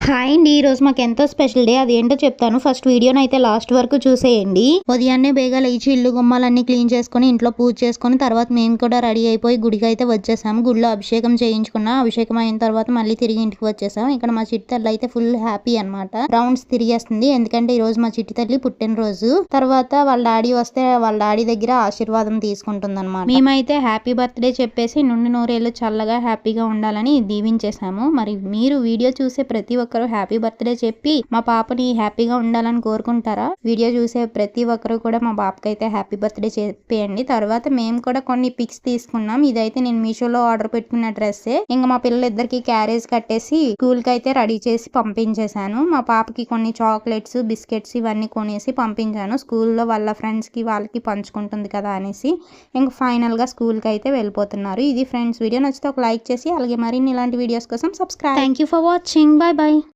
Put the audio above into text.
Hi అండి, ఈ రోజు మాకు ఎంతో స్పెషల్ డే. అది ఏంటో చెప్తాను. ఫస్ట్ వీడియోని అయితే లాస్ట్ వరకు చూసేయండి. ఉదయాన్నే బేగా లేచి ఇల్లు గుమ్మాలన్నీ క్లీన్ చేసుకుని ఇంట్లో పూజ చేసుకుని తర్వాత మేము కూడా రెడీ అయిపోయి గుడికి అయితే వచ్చేసాము. గుడిలో అభిషేకం చేయించుకున్నా. అభిషేకం అయిన తర్వాత మళ్ళీ తిరిగి ఇంటికి వచ్చేసాం. ఇక్కడ మా చిట్టి తల్లి అయితే ఫుల్ హ్యాపీ అనమాట. రౌండ్స్ తిరిగేస్తుంది, ఎందుకంటే ఈ రోజు మా చిట్టి తల్లి పుట్టినరోజు. తర్వాత వాళ్ళ డాడీ వస్తే వాళ్ళ డాడీ దగ్గర ఆశీర్వాదం తీసుకుంటుంది అనమాట. మేమైతే హ్యాపీ బర్త్డే చెప్పేసి నుండి నూరేళ్ళు చల్లగా హ్యాపీగా ఉండాలని దీవించేసాము. మరి మీరు వీడియో చూసే ప్రతి ఒక్కరు హ్యాపీ బర్త్డే చెప్పి మా పాపని హ్యాపీగా ఉండాలని కోరుకుంటారా? వీడియో చూసే ప్రతి ఒక్కరు కూడా మా పాపకి అయితే హ్యాపీ బర్త్డే చెప్పేయండి. తర్వాత మేము కూడా కొన్ని పిక్స్ తీసుకున్నాం. ఇదైతే నేను మీషోలో ఆర్డర్ పెట్టుకున్న డ్రెస్సే. ఇంకా మా పిల్లలిద్దరికి క్యారేజ్ కట్టేసి స్కూల్ కి అయితే రెడీ చేసి పంపించేశాను. మా పాపకి కొన్ని చాక్లెట్స్, బిస్కెట్స్ ఇవన్నీ కొనేసి పంపించాను. స్కూల్లో వాళ్ళ ఫ్రెండ్స్ కి వాళ్ళకి పంచుకుంటుంది కదా అనేసి. ఇంకా ఫైనల్ గా స్కూల్ కి అయితే వెళ్ళిపోతున్నారు. ఇది ఫ్రెండ్స్, వీడియో నచ్చితే ఒక లైక్ చేసి అలాగే మరిన్ని ఇలాంటి వీడియోస్ కోసం subscribe. Thank you for watching. Bye bye.